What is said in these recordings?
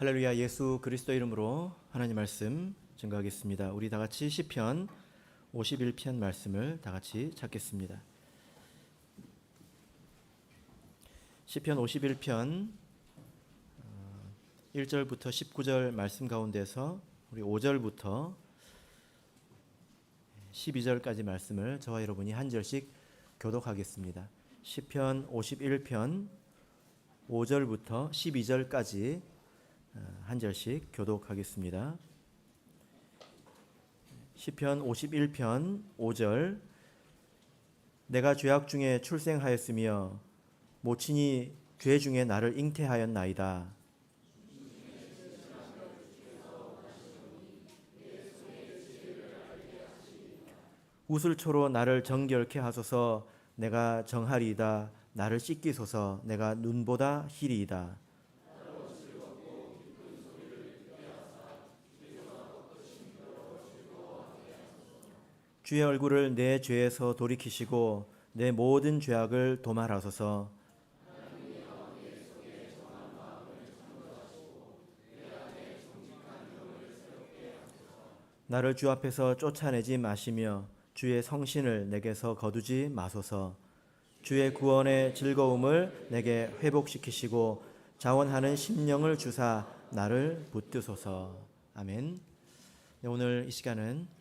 할렐루야. 예수 그리스도 이름으로 하나님 말씀 증거하겠습니다. 우리 다 같이 시편 51편 말씀을 다 같이 찾겠습니다. 시편 51편 1절부터 19절 말씀 가운데서 우리 5절부터 12절까지 말씀을 저와 여러분이 한 절씩 교독하겠습니다. 시편 51편 5절부터 12절까지 한 절씩 교독하겠습니다. 시편 51편 5절. 내가 죄악 중에 출생하였으며 모친이 죄 중에 나를 잉태하였나이다. 우슬초로 나를 정결케 하소서. 내가 정하리이다. 나를 씻기소서. 내가 눈보다 희리이다. 주의 얼굴을 내 죄에서 돌이키시고 내 모든 죄악을 도말하소서. 나를 주 앞에서 쫓아내지 마시며 주의 성신을 내게서 거두지 마소서. 주의 구원의 즐거움을 내게 회복시키시고 자원하는 심령을 주사 나를 붙드소서. 아멘. 네, 오늘 이 시간은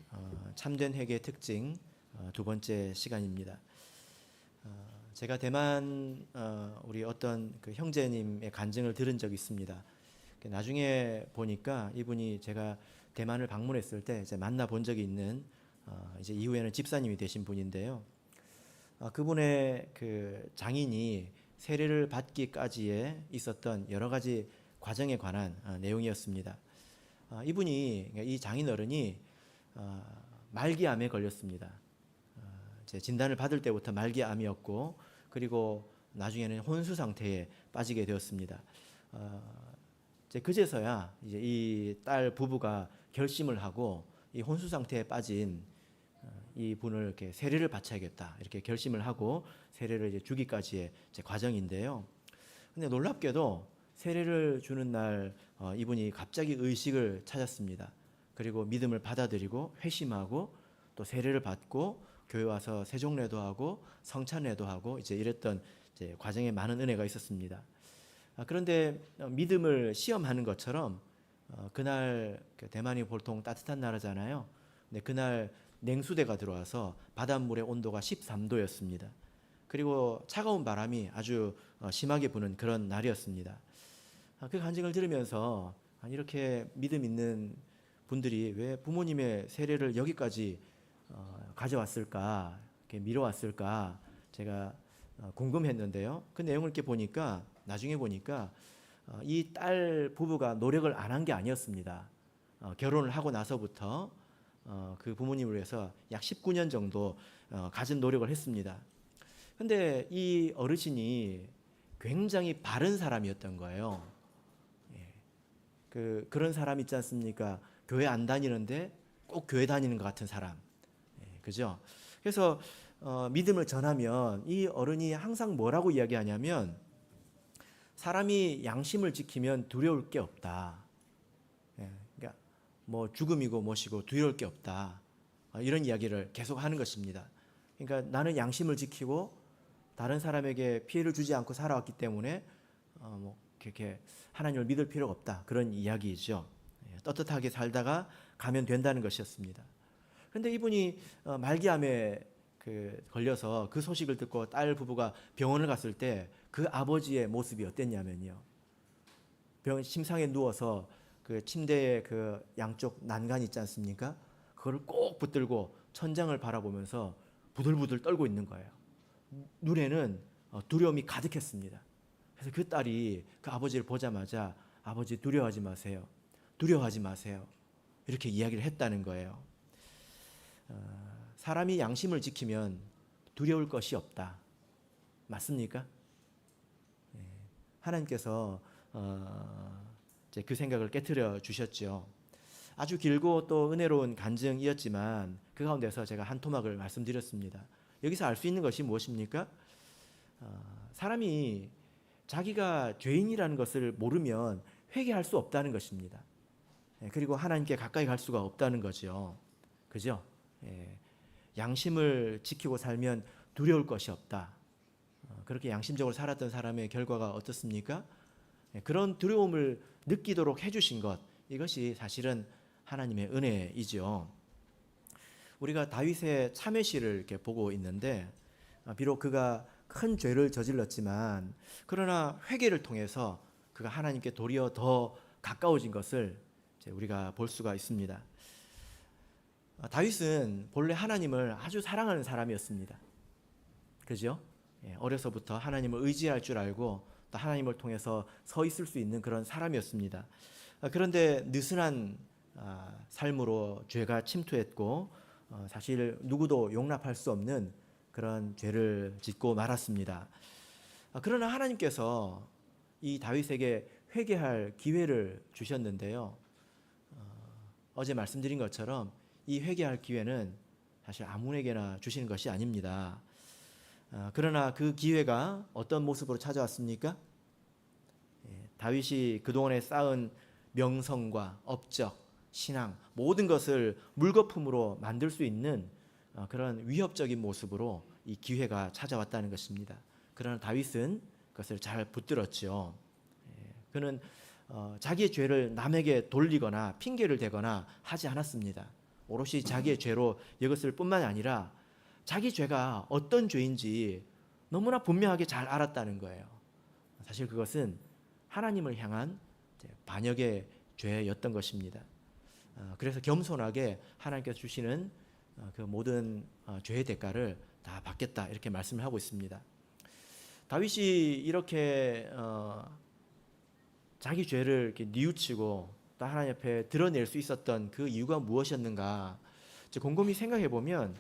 참된 회개의 특징 두 번째 시간입니다. 제가 대만 우리 어떤 그 형제님의 간증을 들은 적이 있습니다. 나중에 보니까 이분이 제가 대만을 방문했을 때 이제 만나 본 적이 있는 이제 이후에는 집사님이 되신 분인데요. 그분의 그 장인이 세례를 받기까지에 있었던 여러 가지 과정에 관한 내용이었습니다. 이분이 이 장인 어른이 말기암에 걸렸습니다. 제 진단을 받을 때부터 말기암이었고, 그리고 나중에는 혼수 상태에 빠지게 되었습니다. 이제 그제서야 이제 이 딸 부부가 결심을 하고 이 혼수 상태에 빠진 이 분을 이렇게 세례를 바쳐야겠다 이렇게 결심을 하고 세례를 이제 주기까지의 제 과정인데요. 근데 놀랍게도 세례를 주는 날 이분이 갑자기 의식을 찾았습니다. 그리고 믿음을 받아들이고 회심하고 또 세례를 받고 교회 와서 세종례도 하고 성찬례도 하고 이제 이랬던 이제 과정에 많은 은혜가 있었습니다. 그런데 믿음을 시험하는 것처럼 그날 대만이 보통 따뜻한 나라잖아요. 근데 그날 냉수대가 들어와서 바닷물의 온도가 13도였습니다. 그리고 차가운 바람이 아주 심하게 부는 그런 날이었습니다. 그 간증을 들으면서 이렇게 믿음 있는 분들이 왜 부모님의 세례를 여기까지 가져왔을까, 이렇게 미뤄왔을까 제가 궁금했는데요. 그 내용을 이렇게 보니까 나중에 보니까 이 딸 부부가 노력을 안 한 게 아니었습니다. 결혼을 하고 나서부터 그 부모님을 위해서 약 19년 정도 가진 노력을 했습니다. 근데 이 어르신이 굉장히 바른 사람이었던 거예요. 그런 사람 있지 않습니까? 교회 안 다니는데 꼭 교회 다니는 것 같은 사람. 그죠? 그래서 믿음을 전하면 이 어른이 항상 뭐라고 이야기하냐면 사람이 양심을 지키면 두려울 게 없다. 그러니까 뭐 죽음이고 뭐시고 두려울 게 없다. 이런 이야기를 계속 하는 것입니다. 그러니까 나는 양심을 지키고 다른 사람에게 피해를 주지 않고 살아왔기 때문에 뭐 그렇게 하나님을 믿을 필요가 없다. 그런 이야기이죠. 떳떳하게 살다가 가면 된다는 것이었습니다. 그런데 이분이 말기암에 걸려서 그 소식을 듣고 딸 부부가 병원을 갔을 때 그 아버지의 모습이 어땠냐면요. 침상에 누워서 그 침대의 그 양쪽 난간 있지 않습니까? 그거를 꼭 붙들고 천장을 바라보면서 부들부들 떨고 있는 거예요. 눈에는 두려움이 가득했습니다. 그래서 그 딸이 그 아버지를 보자마자 아버지 두려워하지 마세요. 두려워하지 마세요. 이렇게 이야기를 했다는 거예요. 사람이 양심을 지키면 두려울 것이 없다. 맞습니까? 하나님께서 이제 그 생각을 깨트려 주셨죠. 아주 길고 또 은혜로운 간증이었지만 그 가운데서 제가 한 토막을 말씀드렸습니다. 여기서 알 수 있는 것이 무엇입니까? 사람이 자기가 죄인이라는 것을 모르면 회개할 수 없다는 것입니다. 그리고 하나님께 가까이 갈 수가 없다는 거죠. 그죠? 양심을 지키고 살면 두려울 것이 없다. 그렇게 양심적으로 살았던 사람의 결과가 어떻습니까? 그런 두려움을 느끼도록 해주신 것, 이것이 사실은 하나님의 은혜이죠. 우리가 다윗의 참회시를 이렇게 보고 있는데, 비록 그가 큰 죄를 저질렀지만 그러나 회개를 통해서 그가 하나님께 도리어 더 가까워진 것을 우리가 볼 수가 있습니다. 다윗은 본래 하나님을 아주 사랑하는 사람이었습니다. 그죠? 어려서부터 하나님을 의지할 줄 알고 또 하나님을 통해서 서 있을 수 있는 그런 사람이었습니다. 그런데 느슨한 삶으로 죄가 침투했고 사실 누구도 용납할 수 없는 그런 죄를 짓고 말았습니다. 그러나 하나님께서 이 다윗에게 회개할 기회를 주셨는데요. 어제 말씀드린 것처럼 이 회개할 기회는 사실 아무에게나 주시는 것이 아닙니다. 그러나 그 기회가 어떤 모습으로 찾아왔습니까? 다윗이 그동안에 쌓은 명성과 업적, 신앙, 모든 것을 물거품으로 만들 수 있는 그런 위협적인 모습으로 이 기회가 찾아왔다는 것입니다. 그러나 다윗은 그것을 잘 붙들었죠. 그는 자기의 죄를 남에게 돌리거나 핑계를 대거나 하지 않았습니다. 오롯이 자기의 죄로 여겼을 뿐만 아니라 자기 죄가 어떤 죄인지 너무나 분명하게 잘 알았다는 거예요. 사실 그것은 하나님을 향한 반역의 죄였던 것입니다. 그래서 겸손하게 하나님께서 주시는 그 모든 죄의 대가를 다 받겠다 이렇게 말씀을 하고 있습니다. 다윗이 이렇게 자기 죄를 이렇게 뉘우치고 또 하나님 앞에 드러낼 수 있었던 그 이유가 무엇이었는가? 곰곰이 생각해 보면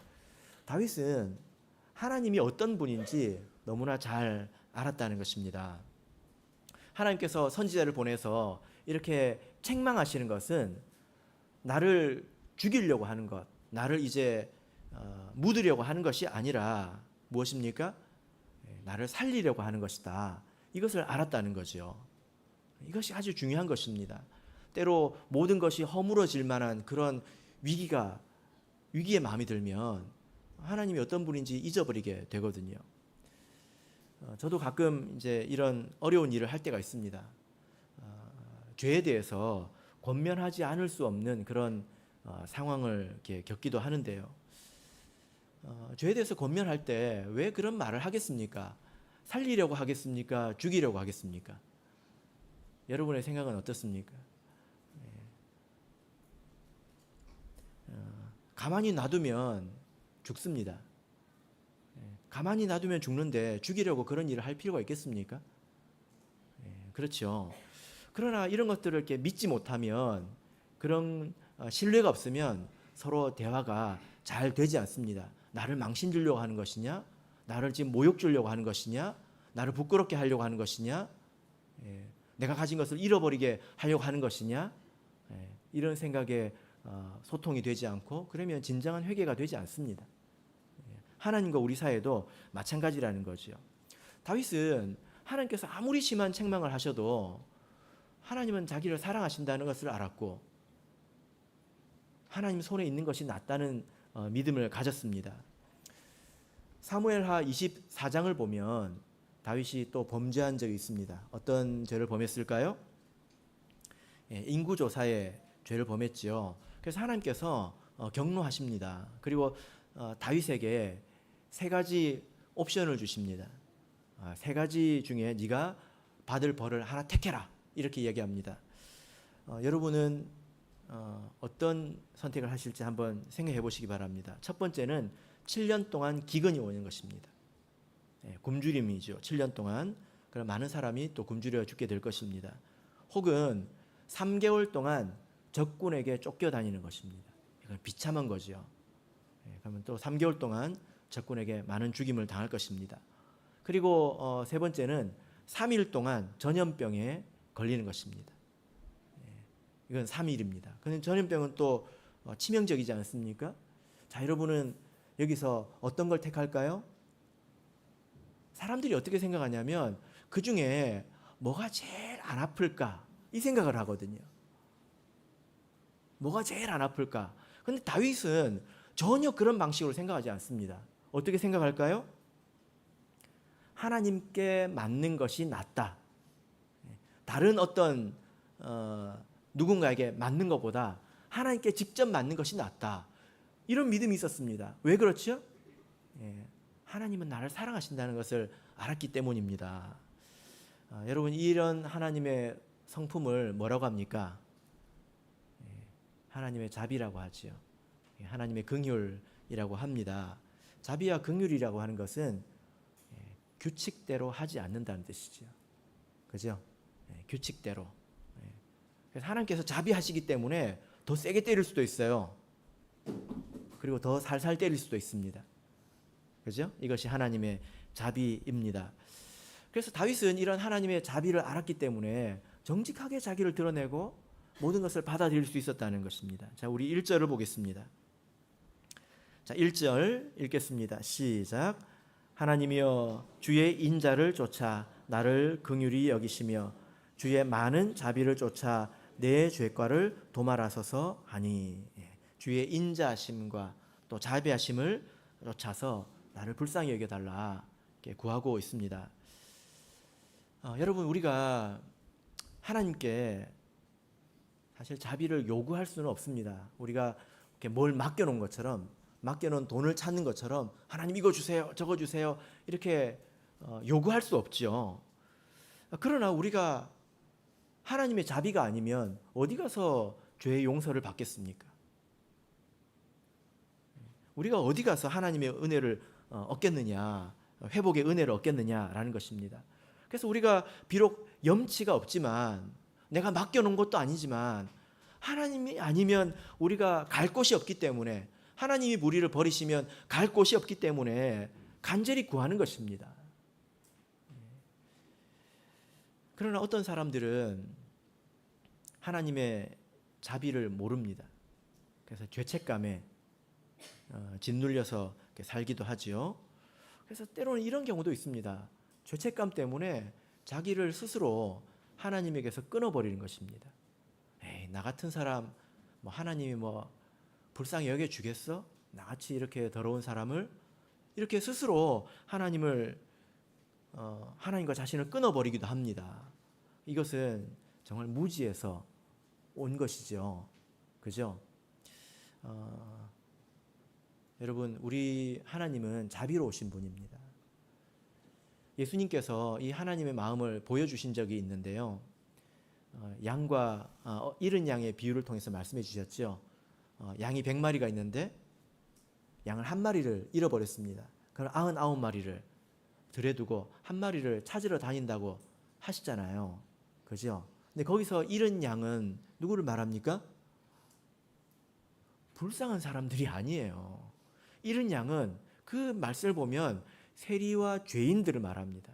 다윗은 하나님이 어떤 분인지 너무나 잘 알았다는 것입니다. 하나님께서 선지자를 보내서 이렇게 책망하시는 것은 나를 죽이려고 하는 것, 나를 이제 묻으려고 하는 것이 아니라 무엇입니까? 나를 살리려고 하는 것이다. 이것을 알았다는 거죠. 이것이 아주 중요한 것입니다. 때로 모든 것이 허물어질 만한 그런 위기의 마음이 들면 하나님이 어떤 분인지 잊어버리게 되거든요. 저도 가끔 이제 이런 어려운 일을 할 때가 있습니다. 죄에 대해서 권면하지 않을 수 없는 그런 상황을 이렇게 겪기도 하는데요. 죄에 대해서 권면할 때 왜 그런 말을 하겠습니까? 살리려고 하겠습니까? 죽이려고 하겠습니까? 여러분의 생각은 어떻습니까? 가만히 놔두면 죽습니다. 가만히 놔두면 죽는데 죽이려고 그런 일을 할 필요가 있겠습니까? 그렇죠. 그러나 이런 것들을 이렇게 믿지 못하면 그런 신뢰가 없으면 서로 대화가 잘 되지 않습니다. 나를 망신 주려고 하는 것이냐? 나를 지금 모욕 주려고 하는 것이냐? 나를 부끄럽게 하려고 하는 것이냐? 내가 가진 것을 잃어버리게 하려고 하는 것이냐? 이런 생각에 소통이 되지 않고 그러면 진정한 회개가 되지 않습니다. 하나님과 우리 사이도 마찬가지라는 거죠. 다윗은 하나님께서 아무리 심한 책망을 하셔도 하나님은 자기를 사랑하신다는 것을 알았고 하나님 손에 있는 것이 낫다는 믿음을 가졌습니다. 사무엘하 24장을 보면 다윗이 또 범죄한 적이 있습니다. 어떤 죄를 범했을까요? 인구조사의 죄를 범했지요. 그래서 하나님께서 경로하십니다. 그리고 다윗에게 세 가지 옵션을 주십니다. 세 가지 중에 네가 받을 벌을 하나 택해라 이렇게 얘기합니다. 여러분은 어떤 선택을 하실지 한번 생각해 보시기 바랍니다. 첫 번째는 7년 동안 기근이 오는 것입니다. 굶주림이죠. 7년 동안 그럼 많은 사람이 또 굶주려 죽게 될 것입니다. 혹은 3개월 동안 적군에게 쫓겨다니는 것입니다. 이건 비참한 거죠. 그러면 또 3개월 동안 적군에게 많은 죽임을 당할 것입니다. 그리고 세 번째는 3일 동안 전염병에 걸리는 것입니다. 이건 3일입니다. 그런데 전염병은 또 치명적이지 않습니까? 자, 여러분은 여기서 어떤 걸 택할까요? 사람들이 어떻게 생각하냐면 그 중에 뭐가 제일 안 아플까? 이 생각을 하거든요. 뭐가 제일 안 아플까? 근데 다윗은 전혀 그런 방식으로 생각하지 않습니다. 어떻게 생각할까요? 하나님께 맞는 것이 낫다. 다른 어떤 누군가에게 맞는 것보다 하나님께 직접 맞는 것이 낫다. 이런 믿음이 있었습니다. 왜 그렇죠? 하나님은 나를 사랑하신다는 것을 알았기 때문입니다. 여러분, 이런 하나님의 성품을 뭐라고 합니까? 하나님의 자비라고 하지요. 하나님의 긍휼이라고 합니다. 자비와 긍휼이라고 하는 것은 규칙대로 하지 않는다는 뜻이죠. 그죠? 규칙대로. 그래서 하나님께서 자비하시기 때문에 더 세게 때릴 수도 있어요. 그리고 더 살살 때릴 수도 있습니다. 그죠? 이것이 하나님의 자비입니다. 그래서 다윗은 이런 하나님의 자비를 알았기 때문에 정직하게 자기를 드러내고 모든 것을 받아들일 수 있었다는 것입니다. 자, 우리 1절을 보겠습니다. 자, 1절 읽겠습니다. 시작. 하나님이여 주의 인자를 쫓아 나를 긍휼히 여기시며 주의 많은 자비를 쫓아 내 죄과를 도말하소서 하니. 주의 인자하심과 또 자비하심을 쫓아서 나를 불쌍히 여겨달라 이렇게 구하고 있습니다. 여러분, 우리가 하나님께 사실 자비를 요구할 수는 없습니다. 우리가 이렇게 뭘 맡겨놓은 것처럼, 맡겨놓은 돈을 찾는 것처럼 하나님 이거 주세요, 저거 주세요 이렇게 요구할 수 없죠. 그러나 우리가 하나님의 자비가 아니면 어디 가서 죄의 용서를 받겠습니까? 우리가 어디 가서 하나님의 은혜를 얻겠느냐, 회복의 은혜를 얻겠느냐라는 것입니다. 그래서 우리가 비록 염치가 없지만, 내가 맡겨놓은 것도 아니지만 하나님이 아니면 우리가 갈 곳이 없기 때문에, 하나님이 우리를 버리시면 갈 곳이 없기 때문에 간절히 구하는 것입니다. 그러나 어떤 사람들은 하나님의 자비를 모릅니다. 그래서 죄책감에 짓눌려서 살기도 하지요. 그래서 때로는 이런 경우도 있습니다. 죄책감 때문에 자기를 스스로 하나님에게서 끊어버리는 것입니다. 에이, 나 같은 사람 하나님이 불쌍히 여겨주겠어? 나같이 이렇게 더러운 사람을? 이렇게 스스로 하나님과 자신을 끊어버리기도 합니다. 이것은 정말 무지에서 온 것이죠. 그죠? 여러분, 우리 하나님은 자비로우신 분입니다. 예수님께서 이 하나님의 마음을 보여주신 적이 있는데요. 양과 잃은 양의 비유를 통해서 말씀해 주셨죠. 양이 100마리가 있는데 양을 한 마리를 잃어버렸습니다. 그럼 99마리를 들에 두고 한 마리를 찾으러 다닌다고 하시잖아요. 그죠? 근데 거기서 잃은 양은 누구를 말합니까? 불쌍한 사람들이 아니에요. 잃은 양은 그 말씀을 보면 세리와 죄인들을 말합니다.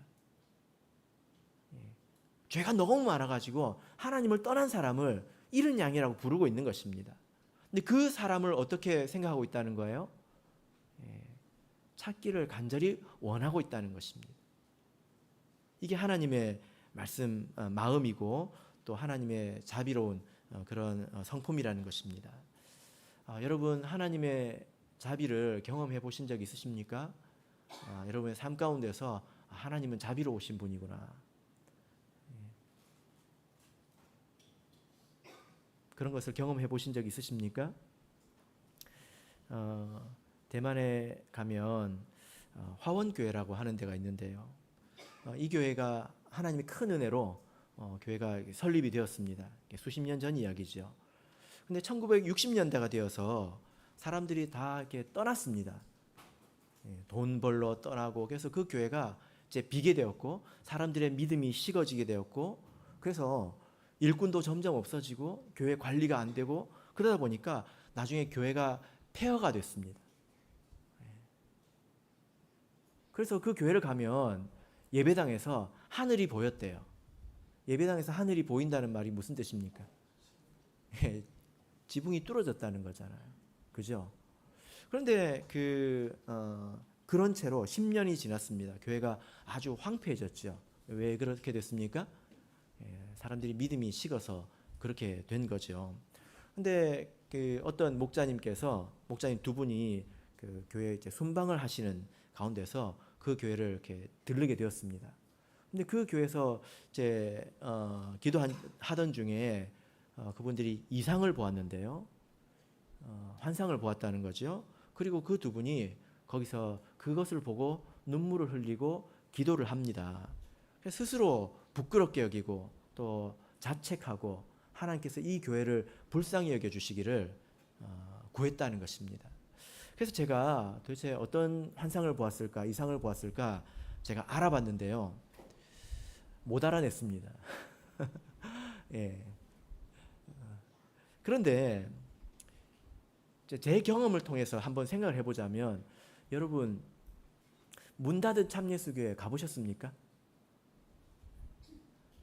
죄가 너무 많아가지고 하나님을 떠난 사람을 잃은 양이라고 부르고 있는 것입니다. 근데 그 사람을 어떻게 생각하고 있다는 거예요? 찾기를 간절히 원하고 있다는 것입니다. 이게 하나님의 마음이고 또 하나님의 자비로운 그런 성품이라는 것입니다. 여러분, 하나님의 자비를 경험해 보신 적 있으십니까? 여러분의 삶 가운데서 하나님은 자비로우신 분이구나. 그런 것을 경험해 보신 적 있으십니까? 대만에 가면 화원교회라고 하는 데가 있는데요. 이 교회가 하나님의 큰 은혜로 교회가 설립이 되었습니다. 수십 년 전 이야기죠. 근데 1960년대가 되어서 사람들이 다 이렇게 떠났습니다. 돈 벌러 떠나고, 그래서 그 교회가 이제 비게 되었고 사람들의 믿음이 식어지게 되었고, 그래서 일꾼도 점점 없어지고 교회 관리가 안 되고, 그러다 보니까 나중에 교회가 폐허가 됐습니다. 그래서 그 교회를 가면 예배당에서 하늘이 보였대요. 예배당에서 하늘이 보인다는 말이 무슨 뜻입니까? 지붕이 뚫어졌다는 거잖아요. 그죠? 그런데 그런 채로 10년이 지났습니다. 교회가 아주 황폐해졌죠. 왜 그렇게 됐습니까? 사람들이 믿음이 식어서 그렇게 된 거죠. 근데 그 어떤 목자님 두 분이 그 교회에 이제 순방을 하시는 가운데서 그 교회를 이렇게 들르게 되었습니다. 근데 그 교회에서 이제 기도하던 중에 그분들이 이상을 보았는데요. 환상을 보았다는 거죠. 그리고 그 두 분이 거기서 그것을 보고 눈물을 흘리고 기도를 합니다. 스스로 부끄럽게 여기고 또 자책하고 하나님께서 이 교회를 불쌍히 여겨 주시기를 구했다는 것입니다. 그래서 제가 도대체 어떤 환상을 보았을까, 이상을 보았을까 제가 알아봤는데요. 못 알아냈습니다. 예. 그런데 제 경험을 통해서 한번 생각을 해보자면, 여러분 문 닫은 참예수교회 가보셨습니까?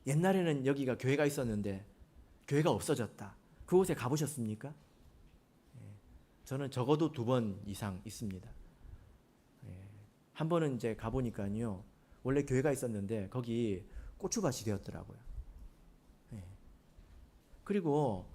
옛날에는 여기가 교회가 있었는데 교회가 없어졌다. 그곳에 가보셨습니까? 저는 적어도 2번 이상 있습니다. 한 번은 이제 가보니까요, 원래 교회가 있었는데 거기 고추밭이 되었더라고요. 그리고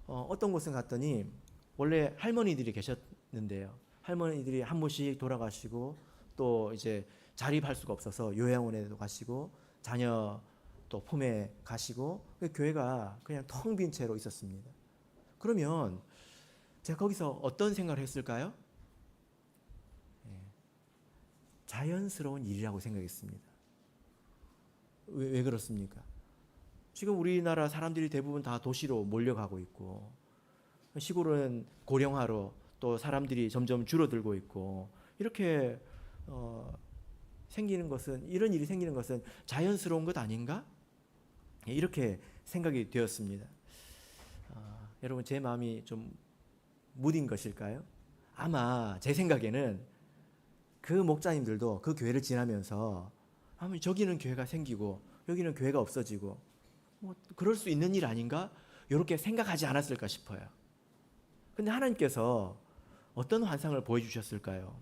어떤 곳에 갔더니 원래 할머니들이 계셨는데요, 할머니들이 한 분씩 돌아가시고 또 이제 자립할 수가 없어서 요양원에도 가시고 자녀 또 품에 가시고, 교회가 그냥 텅 빈 채로 있었습니다. 그러면 제가 거기서 어떤 생각을 했을까요? 자연스러운 일이라고 생각했습니다. 왜 그렇습니까? 지금 우리나라 사람들이 대부분 다 도시로 몰려가고 있고, 시골은 고령화로 또 사람들이 점점 줄어들고 있고, 이렇게 이런 일이 생기는 것은 자연스러운 것 아닌가? 이렇게 생각이 되었습니다. 여러분, 제 마음이 좀 무딘 것일까요? 아마 제 생각에는 그 목자님들도 그 교회를 지나면서 아마 저기는 교회가 생기고 여기는 교회가 없어지고 뭐 그럴 수 있는 일 아닌가? 이렇게 생각하지 않았을까 싶어요. 근데 하나님께서 어떤 환상을 보여주셨을까요?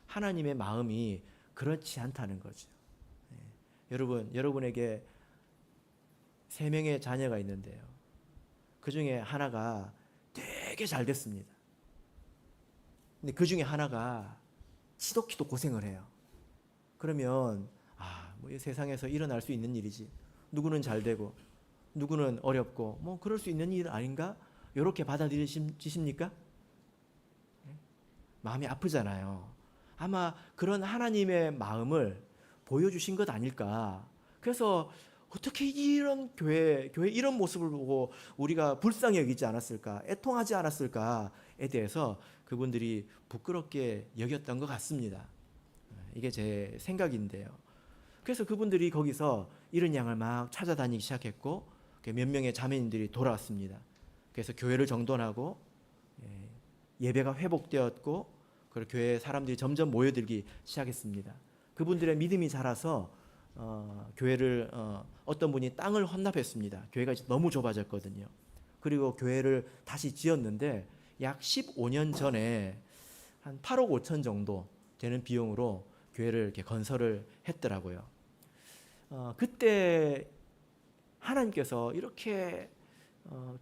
하나님의 마음이 그렇지 않다는 거죠. 여러분에게 3명의 자녀가 있는데요, 그 중에 하나가 되게 잘 됐습니다. 근데 그 중에 하나가 지독히도 고생을 해요. 그러면 뭐 이 세상에서 일어날 수 있는 일이지, 누구는 잘 되고 누구는 어렵고 뭐 그럴 수 있는 일 아닌가? 이렇게 받아들이십니까? 마음이 아프잖아요. 아마 그런 하나님의 마음을 보여주신 것 아닐까. 그래서 어떻게 이런 교회 이런 모습을 보고 우리가 불쌍히 여기지 않았을까, 애통하지 않았을까에 대해서 그분들이 부끄럽게 여겼던 것 같습니다. 이게 제 생각인데요. 그래서 그분들이 거기서 이른 양을 막 찾아다니기 시작했고, 몇 명의 자매님들이 돌아왔습니다. 그래서 교회를 정돈하고 예배가 회복되었고, 그리고 교회에 사람들이 점점 모여들기 시작했습니다. 그분들의 믿음이 자라서 교회를 어떤 분이 땅을 헌납했습니다. 교회가 너무 좁아졌거든요. 그리고 교회를 다시 지었는데 약 15년 전에 한 8억 5천 정도 되는 비용으로 교회를 이렇게 건설을 했더라고요. 그때 하나님께서 이렇게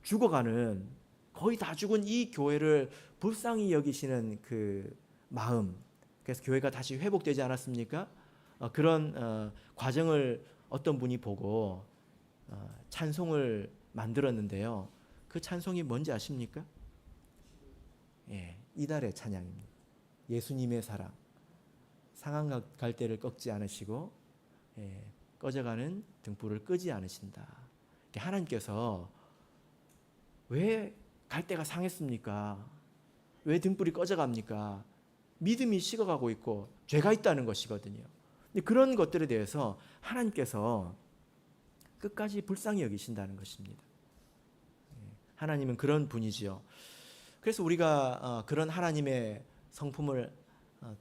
죽어가는, 거의 다 죽은 이 교회를 불쌍히 여기시는 그 마음, 그래서 교회가 다시 회복되지 않았습니까? 그런 과정을 어떤 분이 보고 찬송을 만들었는데요. 그 찬송이 뭔지 아십니까? 이달의 찬양입니다. 예수님의 사랑, 상한 갈대를 꺾지 않으시고 꺼져가는 등불을 끄지 않으신다. 하나님께서 왜 갈대가 상했습니까? 왜 등불이 꺼져갑니까? 믿음이 식어가고 있고 죄가 있다는 것이거든요. 근데 그런 것들에 대해서 하나님께서 끝까지 불쌍히 여기신다는 것입니다. 하나님은 그런 분이지요. 그래서 우리가 그런 하나님의 성품을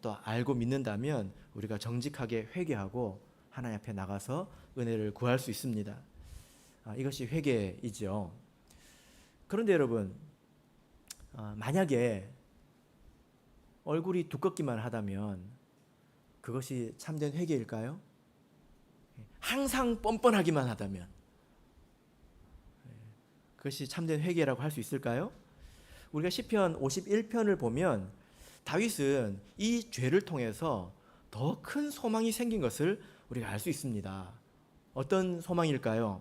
또 알고 믿는다면 우리가 정직하게 회개하고 하나님 앞에 나가서 은혜를 구할 수 있습니다. 이것이 회개이죠. 그런데 여러분, 만약에 얼굴이 두껍기만 하다면 그것이 참된 회개일까요? 항상 뻔뻔하기만 하다면 그것이 참된 회개라고 할 수 있을까요? 우리가 시편 51편을 보면 다윗은 이 죄를 통해서 더 큰 소망이 생긴 것을 우리가 알 수 있습니다. 어떤 소망일까요?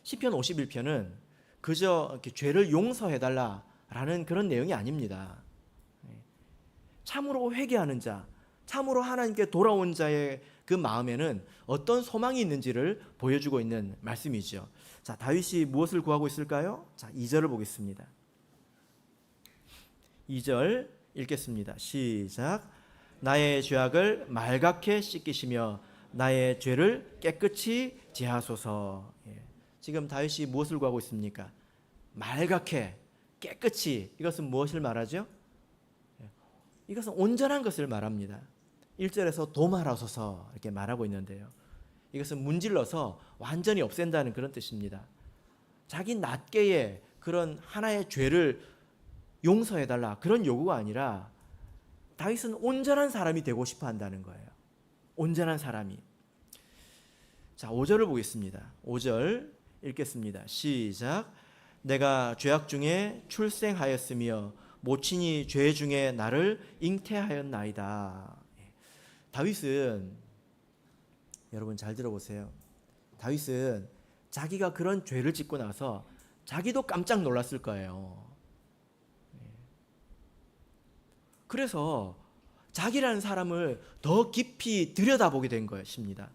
시편 51편은 그저 이렇게 죄를 용서해달라라는 그런 내용이 아닙니다. 참으로 회개하는 자, 참으로 하나님께 돌아온 자의 그 마음에는 어떤 소망이 있는지를 보여주고 있는 말씀이죠. 자, 다윗이 무엇을 구하고 있을까요? 자, 2절을 보겠습니다. 2절 읽겠습니다. 시작. 나의 죄악을 말갛게 씻기시며 나의 죄를 깨끗이 제하소서. 지금 다윗이 무엇을 구하고 있습니까? 말갛게, 깨끗이. 이것은 무엇을 말하죠? 이것은 온전한 것을 말합니다. 1절에서 도말하소서 이렇게 말하고 있는데요. 이것은 문질러서 완전히 없앤다는 그런 뜻입니다. 자기 낱개의 그런 하나의 죄를 용서해달라 그런 요구가 아니라 다윗은 온전한 사람이 되고 싶어 한다는 거예요. 온전한 사람이. 자, 5절을 보겠습니다. 5절 읽겠습니다. 시작. 내가 죄악 중에 출생하였으며 모친이 죄 중에 나를 잉태하였나이다. 다윗은, 여러분 잘 들어보세요. 다윗은 자기가 그런 죄를 짓고 나서 자기도 깜짝 놀랐을 거예요. 그래서 자기라는 사람을 더 깊이 들여다보게 된 것입니다.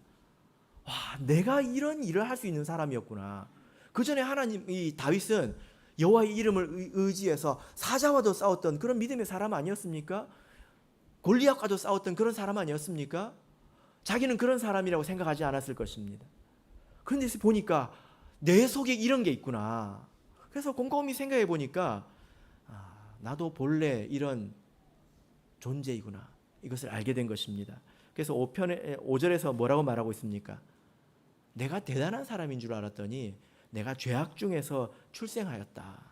와, 내가 이런 일을 할 수 있는 사람이었구나. 그 전에 하나님, 이 다윗은 여호와의 이름을 의지해서 사자와도 싸웠던 그런 믿음의 사람 아니었습니까? 골리앗과도 싸웠던 그런 사람 아니었습니까? 자기는 그런 사람이라고 생각하지 않았을 것입니다. 그런데 보니까 내 속에 이런 게 있구나. 그래서 곰곰이 생각해 보니까 나도 본래 이런 존재이구나. 이것을 알게 된 것입니다. 그래서 5절에서 뭐라고 말하고 있습니까? 내가 대단한 사람인 줄 알았더니 내가 죄악 중에서 출생하였다.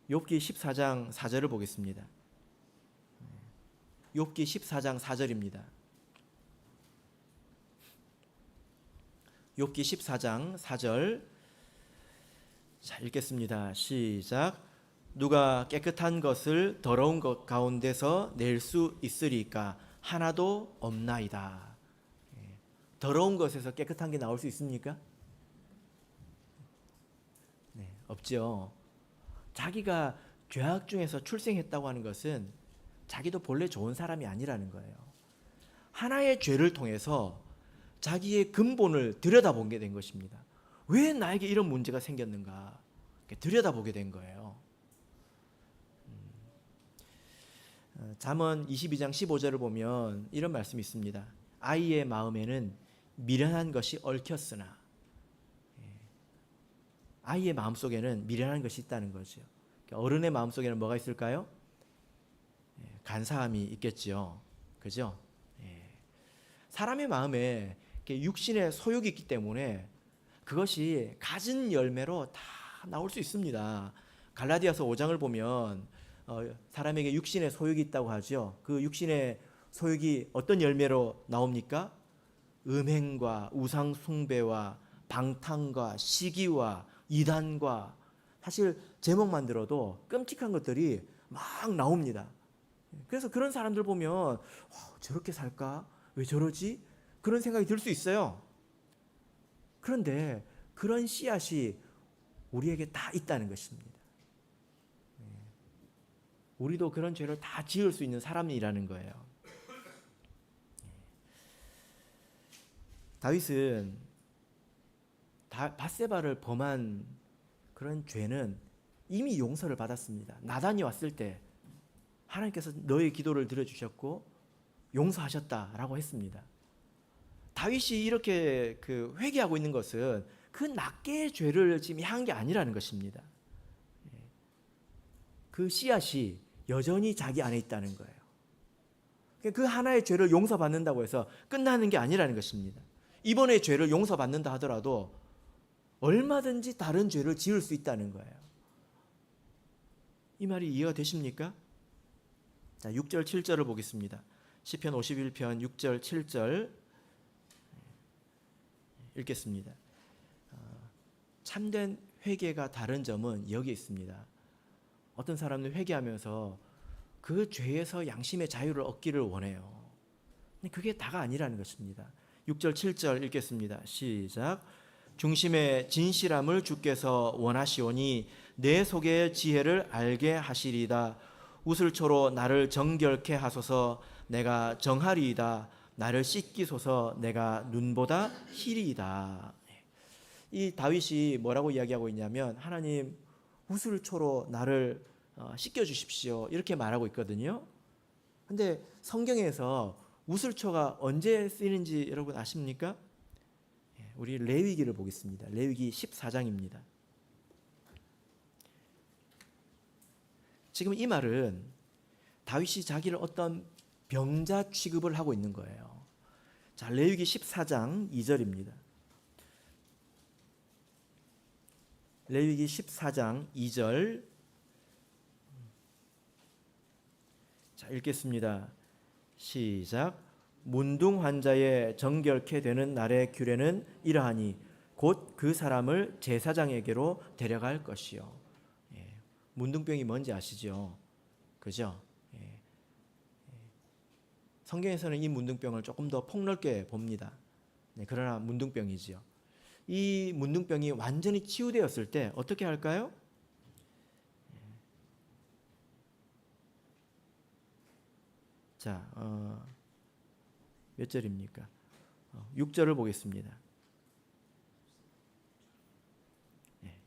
욥기 14장 4절을 보겠습니다. 욥기 14장 4절입니다. 욥기 14장 4절. 자, 읽겠습니다. 시작. 누가 깨끗한 것을 더러운 것 가운데서 낼 수 있으리까? 하나도 없나이다. 더러운 것에서 깨끗한 게 나올 수 있습니까? 네, 없죠. 자기가 죄악 중에서 출생했다고 하는 것은 자기도 본래 좋은 사람이 아니라는 거예요. 하나의 죄를 통해서 자기의 근본을 들여다보게 된 것입니다. 왜 나에게 이런 문제가 생겼는가? 들여다보게 된 거예요. 잠언 22장 15절을 보면 이런 말씀이 있습니다. 아이의 마음에는 미련한 것이 얽혔으나, 아이의 마음속에는 미련한 것이 있다는 거죠. 어른의 마음속에는 뭐가 있을까요? 간사함이 있겠죠. 그죠? 사람의 마음에 육신의 소욕이 있기 때문에 그것이 가진 열매로 다 나올 수 있습니다. 갈라디아서 5장을 보면 사람에게 육신의 소욕이 있다고 하죠. 그 육신의 소욕이 어떤 열매로 나옵니까? 음행과 우상 숭배와 방탕과 시기와 이단과, 사실 제목만 들어도 끔찍한 것들이 막 나옵니다. 그래서 그런 사람들 보면 저렇게 살까? 왜 저러지? 그런 생각이 들 수 있어요. 그런데 그런 씨앗이 우리에게 다 있다는 것입니다. 우리도 그런 죄를 다 지을 수 있는 사람이라는 거예요. 다윗은 밧세바를 범한 그런 죄는 이미 용서를 받았습니다. 나단이 왔을 때 하나님께서 너의 기도를 들어주셨고 용서하셨다라고 했습니다. 다윗이 이렇게 회개하고 있는 것은 그 낱개의 죄를 지금 향한 게 아니라는 것입니다. 그 씨앗이 여전히 자기 안에 있다는 거예요. 그 하나의 죄를 용서받는다고 해서 끝나는 게 아니라는 것입니다. 이번에 죄를 용서받는다 하더라도 얼마든지 다른 죄를 지을 수 있다는 거예요. 이 말이 이해가 되십니까? 자, 6절 7절을 보겠습니다. 시편 51편 6절 7절 읽겠습니다. 참된 회개가 다른 점은 여기 있습니다. 어떤 사람은 회개하면서 그 죄에서 양심의 자유를 얻기를 원해요. 근데 그게 다가 아니라는 것입니다. 6절 7절 읽겠습니다. 시작. 중심의 진실함을 주께서 원하시오니 내 속의 지혜를 알게 하시리이다. 우슬초로 나를 정결케 하소서. 내가 정하리이다. 나를 씻기소서. 내가 눈보다 희리이다. 이 다윗이 뭐라고 이야기하고 있냐면, 하나님 우슬초로 나를 씻겨주십시오, 이렇게 말하고 있거든요. 근데 성경에서 우슬초가 언제 쓰이는지 여러분 아십니까? 우리 레위기를 보겠습니다. 레위기 14장입니다. 지금 이 말은 다윗이 자기를 어떤 병자 취급을 하고 있는 거예요. 자, 레위기 14장 2절입니다. 레위기 14장 2절. 자, 읽겠습니다. 시작. 문둥 환자의 정결케 되는 날의 규례는 이러하니 곧 그 사람을 제사장에게로 데려갈 것이요. 문둥병이 뭔지 아시죠? 그죠? 성경에서는 이 문둥병을 조금 더 폭넓게 봅니다. 그러나 문둥병이지요. 이 문둥병이 완전히 치유되었을 때 어떻게 할까요? 자, 몇 절입니까? 6절을 보겠습니다.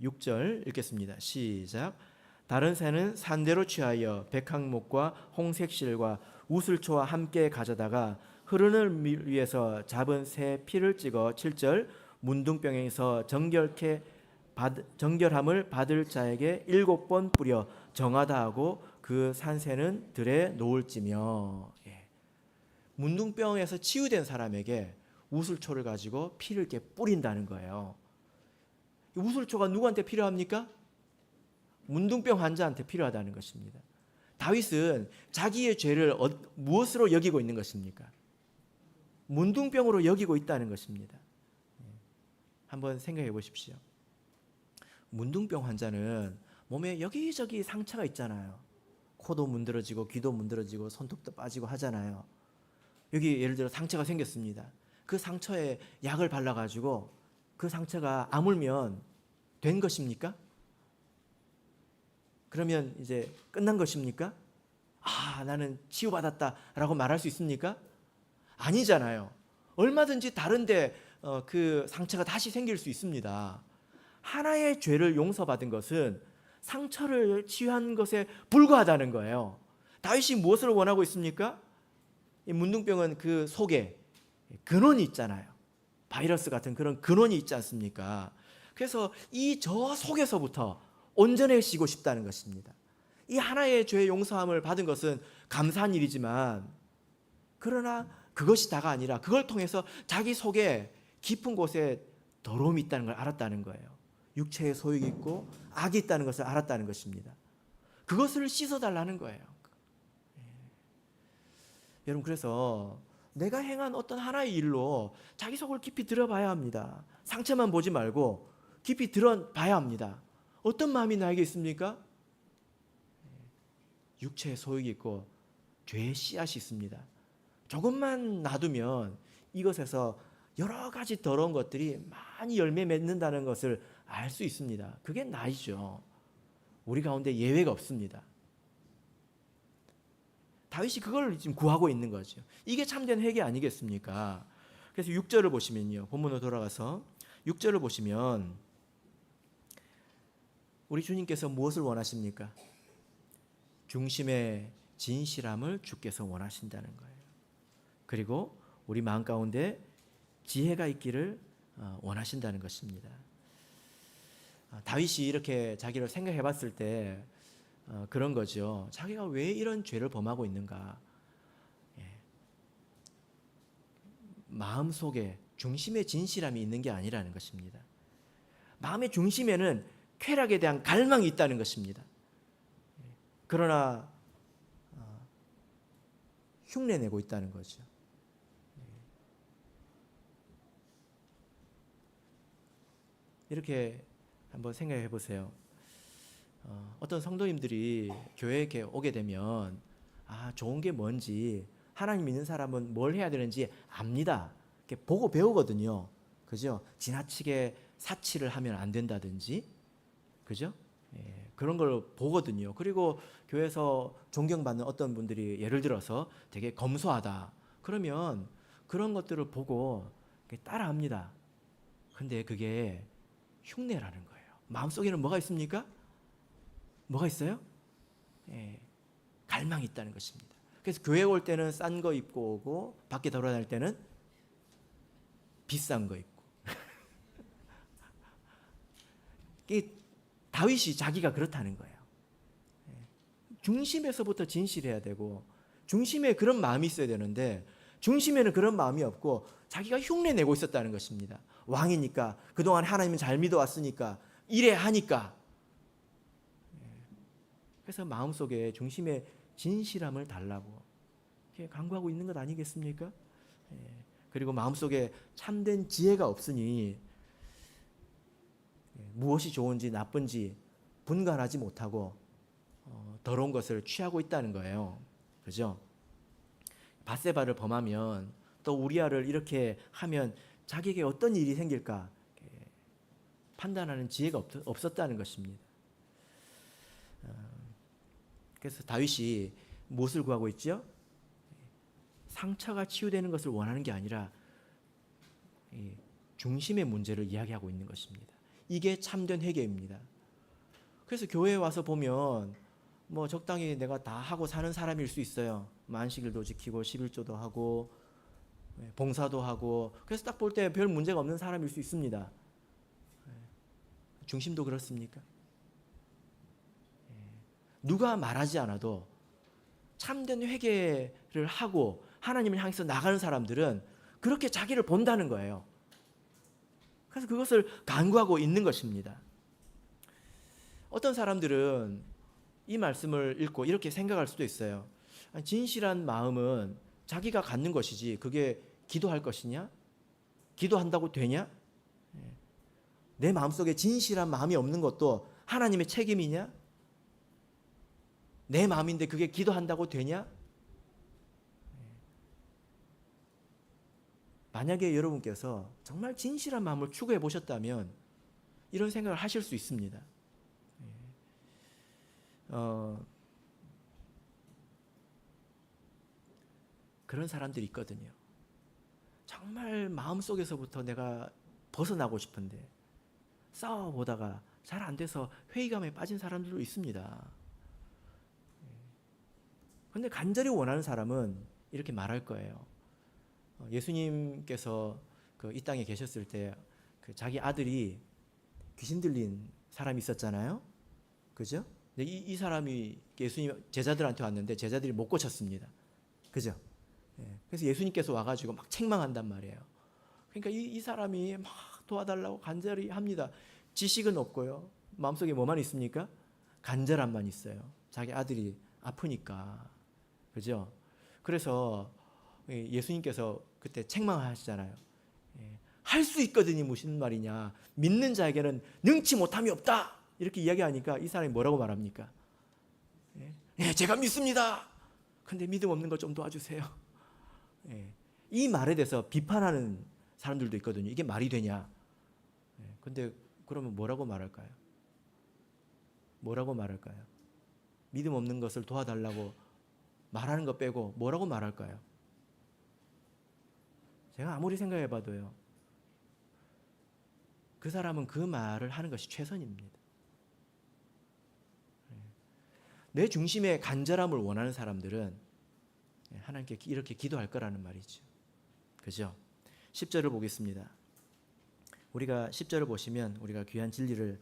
6절 읽겠습니다. 시작. 다른 새는 산대로 취하여 백항목과 홍색실과 우슬초와 함께 가져다가 흐르는 물 위에서 잡은 새 피를 찍어 7절 문둥병에서 정결함을 받을 자에게 7번 뿌려 정하다 하고 그 산새는 들에 놓을지며. 문둥병에서 치유된 사람에게 우슬초를 가지고 피를 이렇게 뿌린다는 거예요. 우슬초가 누구한테 필요합니까? 문둥병 환자한테 필요하다는 것입니다. 다윗은 자기의 죄를 무엇으로 여기고 있는 것입니까? 문둥병으로 여기고 있다는 것입니다. 한번 생각해 보십시오. 문둥병 환자는 몸에 여기저기 상처가 있잖아요. 코도 문드러지고 귀도 문드러지고 손톱도 빠지고 하잖아요. 여기 예를 들어 상처가 생겼습니다. 그 상처에 약을 발라가지고 그 상처가 아물면 된 것입니까? 그러면 이제 끝난 것입니까? 아, 나는 치유받았다라고 말할 수 있습니까? 아니잖아요. 얼마든지 다른데 그 상처가 다시 생길 수 있습니다. 하나의 죄를 용서받은 것은 상처를 치유한 것에 불과하다는 거예요. 다윗이 무엇을 원하고 있습니까? 이 문둥병은 그 속에 근원이 있잖아요. 바이러스 같은 그런 근원이 있지 않습니까? 그래서 이 저 속에서부터 온전해지고 싶다는 것입니다. 이 하나의 죄 용서함을 받은 것은 감사한 일이지만, 그러나 그것이 다가 아니라 그걸 통해서 자기 속에 깊은 곳에 더러움이 있다는 걸 알았다는 거예요. 육체에 소욕이 있고 악이 있다는 것을 알았다는 것입니다. 그것을 씻어달라는 거예요. 여러분, 그래서 내가 행한 어떤 하나의 일로 자기 속을 깊이 들어봐야 합니다. 상처만 보지 말고 깊이 들어봐야 합니다. 어떤 마음이 나에게 있습니까? 육체에 소욕이 있고 죄의 씨앗이 있습니다. 조금만 놔두면 이것에서 여러 가지 더러운 것들이 많이 열매 맺는다는 것을 알 수 있습니다. 그게 나이죠. 우리 가운데 예외가 없습니다. 다윗이 그걸 지금 구하고 있는 거죠. 이게 참된 회개 아니겠습니까? 그래서 6절을 보시면요. 본문으로 돌아가서 6절을 보시면 우리 주님께서 무엇을 원하십니까? 중심의 진실함을 주께서 원하신다는 거예요. 그리고 우리 마음 가운데 지혜가 있기를 원하신다는 것입니다. 다윗이 이렇게 자기를 생각해 봤을 때 그런 거죠. 자기가 왜 이런 죄를 범하고 있는가? 마음속에 중심의 진실함이 있는 게 아니라는 것입니다. 마음의 중심에는 쾌락에 대한 갈망이 있다는 것입니다. 그러나 흉내내고 있다는 거죠. 이렇게 한번 생각해 보세요. 어떤 성도님들이 교회에 이렇게 오게 되면 좋은 게 뭔지, 하나님 믿는 사람은 뭘 해야 되는지 압니다. 이렇게 보고 배우거든요. 그죠? 지나치게 사치를 하면 안 된다든지, 그죠? 예, 그런 걸 보거든요. 그리고 교회에서 존경받는 어떤 분들이 예를 들어서 되게 검소하다. 그러면 그런 것들을 보고 따라합니다. 근데 그게 흉내라는 거예요. 마음속에는 뭐가 있습니까? 뭐가 있어요? 예, 갈망이 있다는 것입니다. 그래서 교회 올 때는 싼 거 입고 오고 밖에 돌아다닐 때는 비싼 거 입고. 다윗이 자기가 그렇다는 거예요. 중심에서부터 진실해야 되고 중심에 그런 마음이 있어야 되는데 중심에는 그런 마음이 없고 자기가 흉내 내고 있었다는 것입니다. 왕이니까 그동안 하나님을 잘 믿어왔으니까 이래 하니까. 그래서 마음속에 중심에 진실함을 달라고 간구하고 있는 것 아니겠습니까? 그리고 마음속에 참된 지혜가 없으니 무엇이 좋은지 나쁜지 분간하지 못하고 더러운 것을 취하고 있다는 거예요. 그죠? 밧세바를 범하면 또 우리아를 이렇게 하면 자기에게 어떤 일이 생길까 판단하는 지혜가 없었다는 것입니다. 그래서 다윗이 무엇을 구하고 있죠? 상처가 치유되는 것을 원하는 게 아니라 중심의 문제를 이야기하고 있는 것입니다. 이게 참된 회개입니다. 그래서 교회에 와서 보면 뭐 적당히 내가 다 하고 사는 사람일 수 있어요. 안식일도 지키고 11조도 하고 봉사도 하고 그래서 딱 볼 때 별 문제가 없는 사람일 수 있습니다. 중심도 그렇습니까? 누가 말하지 않아도 참된 회개를 하고 하나님을 향해서 나가는 사람들은 그렇게 자기를 본다는 거예요. 그래서 그것을 간구하고 있는 것입니다. 어떤 사람들은 이 말씀을 읽고 이렇게 생각할 수도 있어요. 진실한 마음은 자기가 갖는 것이지 그게 기도할 것이냐? 기도한다고 되냐? 내 마음속에 진실한 마음이 없는 것도 하나님의 책임이냐? 내 마음인데 그게 기도한다고 되냐? 만약에 여러분께서 정말 진실한 마음을 추구해 보셨다면 이런 생각을 하실 수 있습니다. 그런 사람들이 있거든요. 정말 마음속에서부터 내가 벗어나고 싶은데 싸워보다가 잘 안 돼서 회의감에 빠진 사람들도 있습니다. 그런데 간절히 원하는 사람은 이렇게 말할 거예요. 예수님께서 이 땅에 계셨을 때 자기 아들이 귀신 들린 사람이 있었잖아요. 그죠? 이 사람이 예수님 제자들한테 왔는데 제자들이 못 고쳤습니다. 그죠? 그래서 예수님께서 와가지고 막 책망한단 말이에요. 그러니까 이 사람이 막 도와달라고 간절히 합니다. 지식은 없고요. 마음속에 뭐만 있습니까? 간절함만 있어요. 자기 아들이 아프니까. 그죠? 그래서 예수님께서 그때 책망하시잖아요. 할 수 있거든이 무슨 말이냐. 믿는 자에게는 능치 못함이 없다. 이렇게 이야기하니까 이 사람이 뭐라고 말합니까? 제가 믿습니다. 근데 믿음 없는 거 좀 도와주세요. 이 말에 대해서 비판하는 사람들도 있거든요. 이게 말이 되냐? 근데 그러면 뭐라고 말할까요? 뭐라고 말할까요? 믿음 없는 것을 도와달라고 말하는 거 빼고 뭐라고 말할까요? 제가 아무리 생각해봐도요. 그 사람은 그 말을 하는 것이 최선입니다. 내 중심에 간절함을 원하는 사람들은 하나님께 이렇게 기도할 거라는 말이죠. 그죠? 10절을 보겠습니다. 우리가 10절을 보시면 우리가 귀한 진리를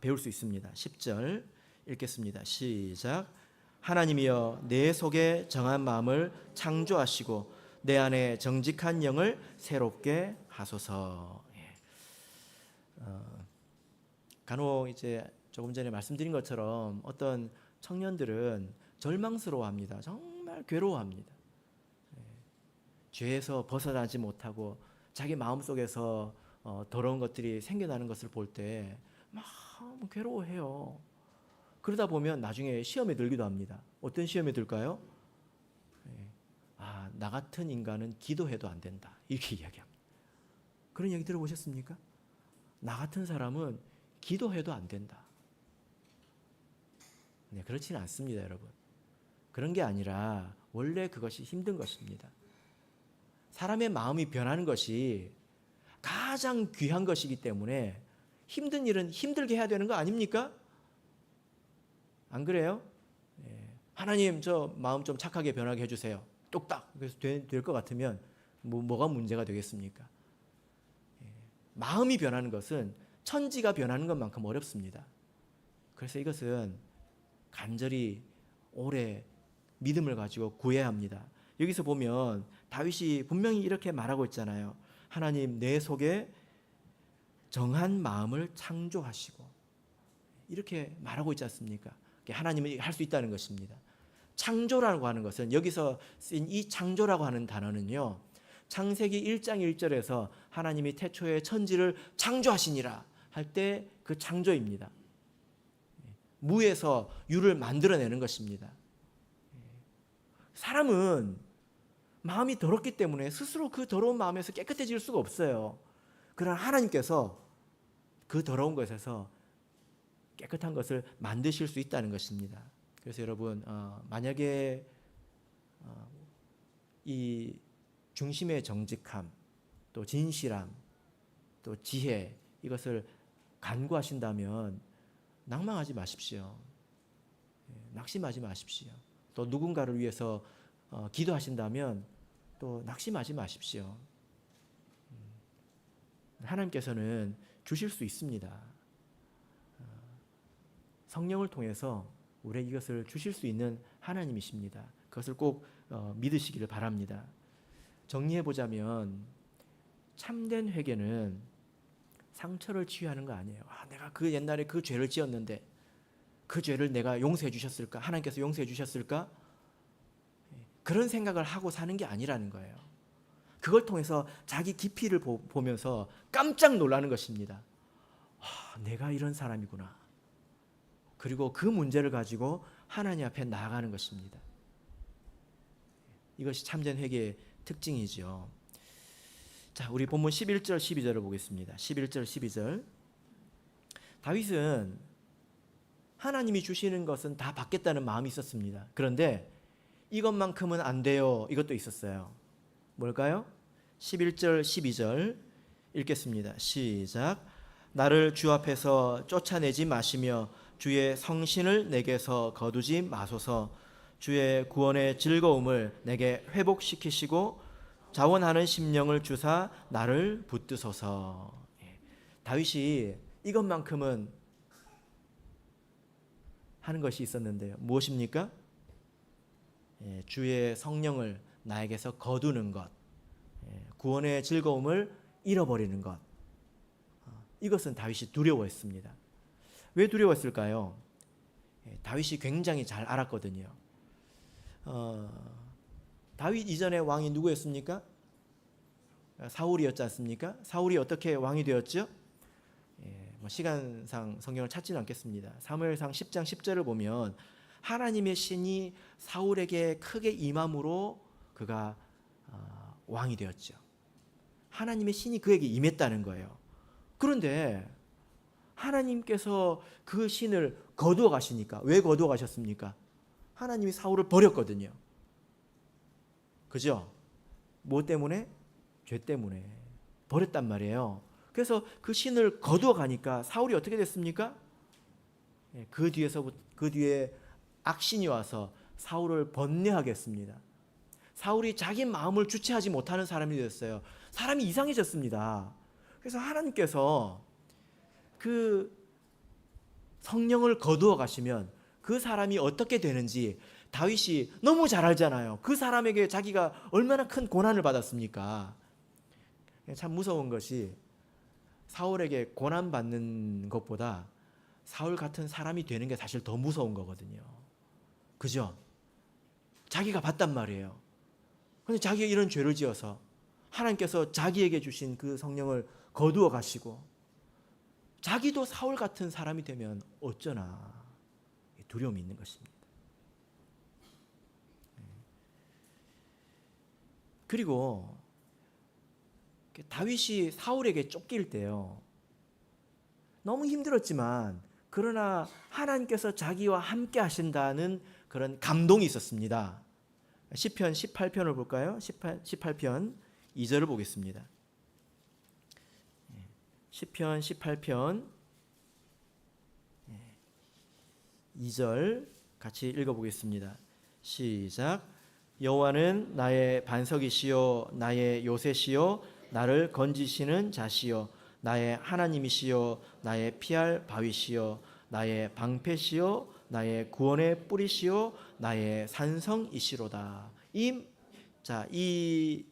배울 수 있습니다. 10절 읽겠습니다. 시작. 하나님이여 내 속에 정한 마음을 창조하시고 내 안에 정직한 영을 새롭게 하소서. 간혹 이제 조금 전에 말씀드린 것처럼 어떤 청년들은 절망스러워합니다. 정말 괴로워합니다. 죄에서 벗어나지 못하고 자기 마음속에서 더러운 것들이 생겨나는 것을 볼 때 막 괴로워해요. 그러다 보면 나중에 시험에 들기도 합니다. 어떤 시험에 들까요? 나 같은 인간은 기도해도 안 된다. 이렇게 이야기합니다. 그런 얘기 들어보셨습니까? 나 같은 사람은 기도해도 안 된다. 네, 그렇지는 않습니다, 여러분. 그런 게 아니라 원래 그것이 힘든 것입니다. 사람의 마음이 변하는 것이 가장 귀한 것이기 때문에 힘든 일은 힘들게 해야 되는 거 아닙니까? 안 그래요? 하나님, 저 마음 좀 착하게 변하게 해주세요. 뚝딱. 그래서 될 것 같으면 뭐가 문제가 되겠습니까? 마음이 변하는 것은 천지가 변하는 것만큼 어렵습니다. 그래서 이것은 간절히 오래 믿음을 가지고 구해야 합니다. 여기서 보면 다윗이 분명히 이렇게 말하고 있잖아요. 하나님, 내 속에 정한 마음을 창조하시고, 이렇게 말하고 있지 않습니까? 하나님이 할 수 있다는 것입니다. 창조라고 하는 것은, 여기서 쓰인 이 창조라고 하는 단어는요, 창세기 1장 1절에서 하나님이 태초에 천지를 창조하시니라 할 때 그 창조입니다. 무에서 유를 만들어내는 것입니다. 사람은 마음이 더럽기 때문에 스스로 그 더러운 마음에서 깨끗해질 수가 없어요. 그러나 하나님께서 그 더러운 것에서 깨끗한 것을 만드실 수 있다는 것입니다. 그래서 여러분, 만약에 이 중심의 정직함, 또 진실함, 또 지혜, 이것을 간구하신다면 낭망하지 마십시오. 낙심하지 마십시오. 또 누군가를 위해서 기도하신다면 또 낙심하지 마십시오. 하나님께서는 주실 수 있습니다. 성령을 통해서 우리에게 이것을 주실 수 있는 하나님이십니다. 그것을 꼭 믿으시기를 바랍니다. 정리해보자면 참된 회개는 상처를 치유하는 거 아니에요. 내가 그 옛날에 그 죄를 지었는데 그 죄를 내가 용서해 주셨을까? 하나님께서 용서해 주셨을까? 그런 생각을 하고 사는 게 아니라는 거예요. 그걸 통해서 자기 깊이를 보면서 깜짝 놀라는 것입니다. 내가 이런 사람이구나. 그리고 그 문제를 가지고 하나님 앞에 나아가는 것입니다. 이것이 참된 회개의 특징이죠. 자, 우리 본문 11절 12절을 보겠습니다. 11절 12절. 다윗은 하나님이 주시는 것은 다 받겠다는 마음이 있었습니다. 그런데 이것만큼은 안 돼요. 이것도 있었어요. 뭘까요? 11절 12절 읽겠습니다. 시작. 나를 주 앞에서 쫓아내지 마시며 주의 성신을 내게서 거두지 마소서. 주의 구원의 즐거움을 내게 회복시키시고 자원하는 심령을 주사 나를 붙드소서. 다윗이 이것만큼은 하는 것이 있었는데요. 무엇입니까? 주의 성령을 나에게서 거두는 것, 구원의 즐거움을 잃어버리는 것. 이것은 다윗이 두려워했습니다. 왜 두려웠을까요? 다윗이 굉장히 잘 알았거든요. 다윗 이전의 왕이 누구였습니까? 사울이었지 않습니까? 사울이 어떻게 왕이 되었죠? 시간상 성경을 찾지는 않겠습니다. 사무엘상 10장 10절을 보면 하나님의 신이 사울에게 크게 임함으로 그가 왕이 되었죠. 하나님의 신이 그에게 임했다는 거예요. 그런데 하나님께서 그 신을 거두어 가시니까, 왜 거두어 가셨습니까? 하나님이 사울을 버렸거든요. 그죠? 뭐 때문에? 죄 때문에 버렸단 말이에요. 그래서 그 신을 거두어 가니까 사울이 어떻게 됐습니까? 그 뒤에 악신이 와서 사울을 번뇌하게 했습니다. 사울이 자기 마음을 주체하지 못하는 사람이 되었어요. 사람이 이상해졌습니다. 그래서 하나님께서 그 성령을 거두어 가시면 그 사람이 어떻게 되는지 다윗이 너무 잘 알잖아요. 그 사람에게 자기가 얼마나 큰 고난을 받았습니까? 참 무서운 것이 사울에게 고난받는 것보다 사울 같은 사람이 되는 게 사실 더 무서운 거거든요. 그죠? 자기가 봤단 말이에요. 그런데 자기가 이런 죄를 지어서 하나님께서 자기에게 주신 그 성령을 거두어 가시고 자기도 사울 같은 사람이 되면 어쩌나 두려움이 있는 것입니다. 그리고 다윗이 사울에게 쫓길 때요, 너무 힘들었지만 그러나 하나님께서 자기와 함께 하신다는 그런 감동이 있었습니다. 시편 18편을 볼까요? 18편 2절을 보겠습니다. 시편 18편 2절 같이 읽어보겠습니다. 시작. 여호와는 나의 반석이시요 나의 요새시요 나를 건지시는 자시요 나의 하나님이시요 나의 피할 바위시요 나의 방패시요 나의 구원의 뿌리시요 나의 산성이시로다. 이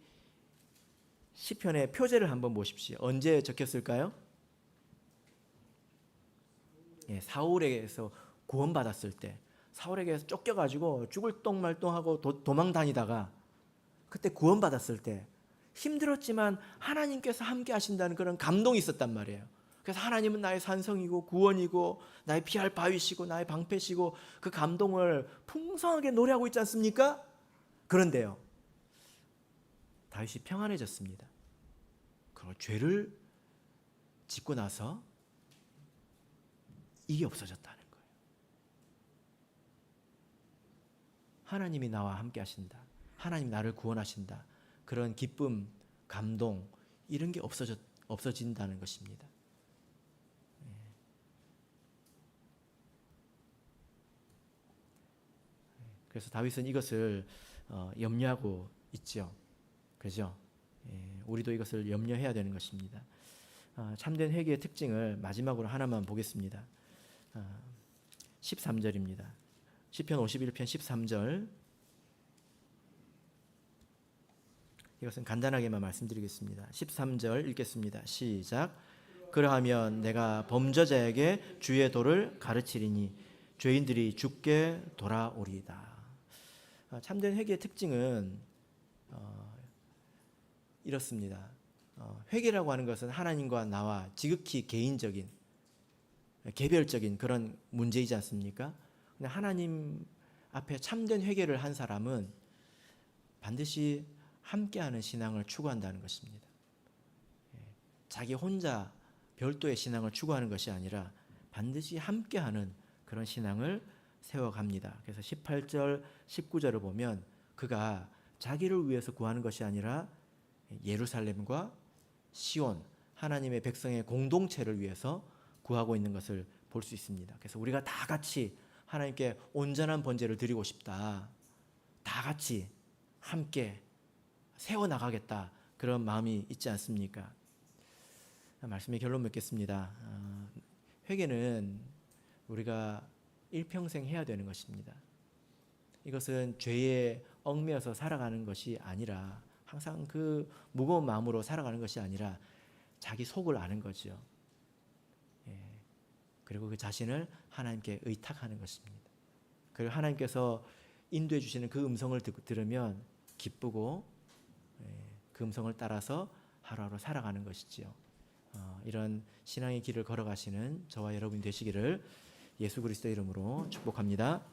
시편의 표제를 한번 보십시오. 언제 적혔을까요? 사울에게서 구원받았을 때, 사울에게서 쫓겨가지고 죽을 똥말똥하고 도망 다니다가 그때 구원받았을 때 힘들었지만 하나님께서 함께 하신다는 그런 감동이 있었단 말이에요. 그래서 하나님은 나의 산성이고 구원이고 나의 피할 바위시고 나의 방패시고 그 감동을 풍성하게 노래하고 있지 않습니까? 그런데요, 다윗이 평안해졌습니다. 그리고 죄를 짓고 나서 이게 없어졌다는 거예요. 하나님이 나와 함께 하신다, 하나님 나를 구원하신다, 그런 기쁨, 감동 이런 게 없어진다는 것입니다. 그래서 다윗은 이것을 염려하고 있죠. 그죠? 우리도 이것을 염려해야 되는 것입니다. 참된 회개의 특징을 마지막으로 하나만 보겠습니다. 13절입니다. 시편 51편 13절. 이것은 간단하게만 말씀드리겠습니다. 13절 읽겠습니다. 시작. 그러하면 내가 범죄자에게 주의 도를 가르치리니 죄인들이 죽게 돌아오리이다. 참된 회개의 특징은 이렇습니다. 회개라고 하는 것은 하나님과 나와 지극히 개인적인, 개별적인 그런 문제이지 않습니까? 근데 하나님 앞에 참된 회개를 한 사람은 반드시 함께하는 신앙을 추구한다는 것입니다. 자기 혼자 별도의 신앙을 추구하는 것이 아니라 반드시 함께하는 그런 신앙을 세워갑니다. 그래서 18절, 19절을 보면 그가 자기를 위해서 구하는 것이 아니라 예루살렘과 시온, 하나님의 백성의 공동체를 위해서 구하고 있는 것을 볼 수 있습니다. 그래서 우리가 다 같이 하나님께 온전한 번제를 드리고 싶다, 다 같이 함께 세워나가겠다, 그런 마음이 있지 않습니까? 말씀의 결론 맺겠습니다. 회개는 우리가 일평생 해야 되는 것입니다. 이것은 죄에 얽매여서 살아가는 것이 아니라, 항상 그 무거운 마음으로 살아가는 것이 아니라 자기 속을 아는 거죠. 그리고 그 자신을 하나님께 의탁하는 것입니다. 그리고 하나님께서 인도해 주시는 그 음성을 들으면 기쁘고 그 음성을 따라서 하루하루 살아가는 것이지요. 이런 신앙의 길을 걸어가시는 저와 여러분이 되시기를 예수 그리스도의 이름으로 축복합니다.